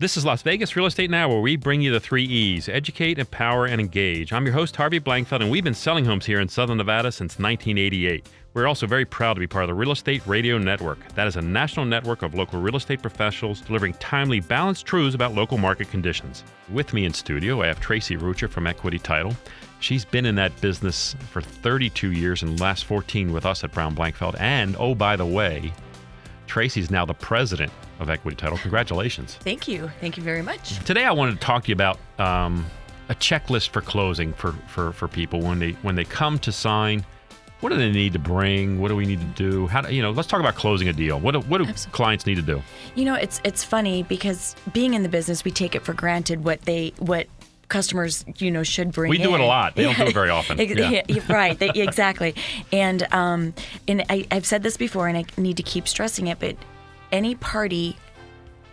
This is Las Vegas Real Estate Now, where we bring you the 3 E's: educate, empower, and engage. I'm your host, Harvey Blankfeld, and we've been selling homes here in Southern Nevada since 1988. We're also very proud to be part of the Real Estate Radio Network. That is a national network of local real estate professionals delivering timely, balanced truths about local market conditions. With me in studio, I have Tracy Ruccia from Equity Title. She's been in that business for 32 years and the last 14 with us at Brown Blankfeld. And, oh, by the way, Tracy's now the president of Equity Title. Congratulations. Thank you. Thank you very much. Today I wanted to talk to you about a checklist for closing for people when they come to sign. What do they need to bring? What do we need to do? Let's talk about closing a deal. What do clients need to do? It's funny because being in the business, we take it for granted what customers, should bring in. We do it a lot. They don't do it very often. Right. Exactly. And I've said this before, and I need to keep stressing it, but any party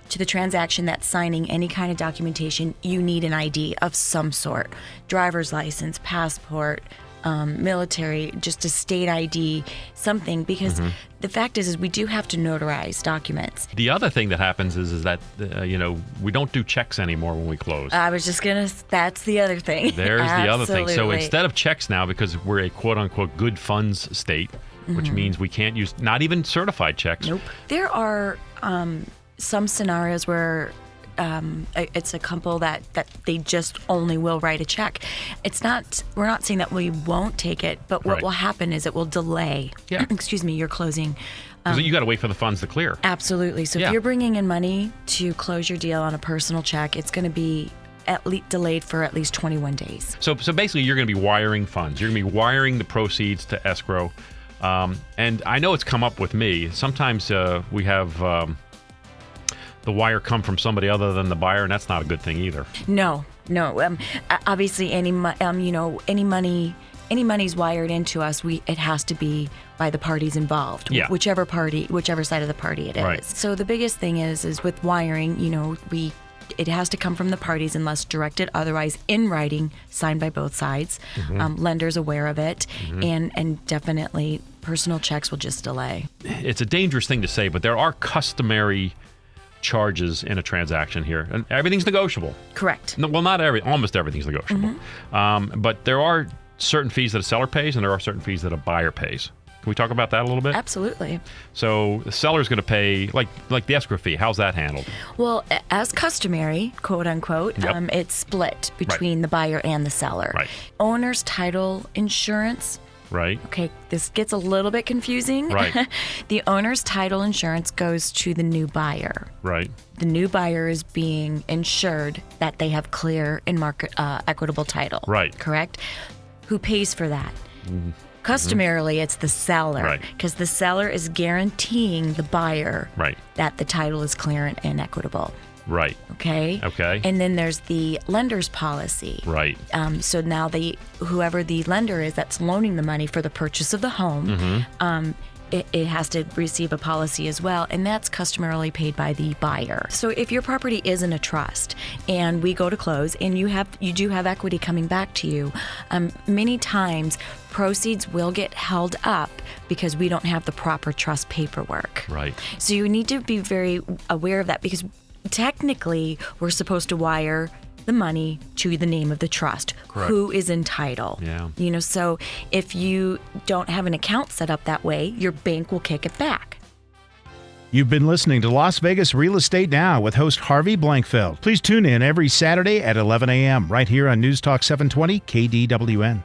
to the transaction that's signing any kind of documentation, you need an ID of some sort. Driver's license, passport, military, just a state ID, something, because the fact is we do have to notarize documents. The other thing that happens is that, we don't do checks anymore when we close. I was just that's the other thing. There's the other thing. So instead of checks now, because we're a quote-unquote good funds state, which means we can't use not even certified checks. Nope. There are some scenarios where it's a couple that they just only will write a check. We're not saying that we won't take it, but what will happen is it will delay, your closing. Because you got to wait for the funds to clear. Absolutely. So if you're bringing in money to close your deal on a personal check, it's going to be at least delayed for at least 21 days. So basically you're going to be wiring funds. You're going to be wiring the proceeds to escrow. And I know it's come up with me. Sometimes we have the wire come from somebody other than the buyer, and that's not a good thing either. No. Obviously, any money's wired into us, it has to be by the parties involved. Yeah. Whichever side of the party it is. Right. So the biggest thing is with wiring, it has to come from the parties unless directed otherwise in writing, signed by both sides. Lenders aware of it, and definitely personal checks will just delay. It's a dangerous thing to say, but there are customary charges in a transaction here, and everything's negotiable. Correct. No, well, almost everything's negotiable. But there are certain fees that a seller pays, and there are certain fees that a buyer pays. Can we talk about that a little bit? Absolutely. So the seller's going to pay, like the escrow fee. How's that handled? Well, as customary, quote unquote, it's split between the buyer and the seller. Right. Owner's title insurance. Right. Okay, this gets a little bit confusing. Right. The owner's title insurance goes to the new buyer. Right. The new buyer is being insured that they have clear and market equitable title. Right. Correct? Who pays for that? Customarily, it's the seller, because the seller is guaranteeing the buyer that the title is clear and equitable. Right. Okay. And then there's the lender's policy. Right. So now whoever the lender is that's loaning the money for the purchase of the home, it has to receive a policy as well, and that's customarily paid by the buyer. So if your property is in a trust and we go to close and you do have equity coming back to you, many times proceeds will get held up because we don't have the proper trust paperwork. Right. So you need to be very aware of that, because technically we're supposed to wire the money to the name of the trust. Correct. Who is in title. Yeah. So if you don't have an account set up that way, your bank will kick it back. You've been listening to Las Vegas Real Estate Now with host Harvey Blankfeld. Please tune in every Saturday at 11 a.m. right here on News Talk 720 KDWN.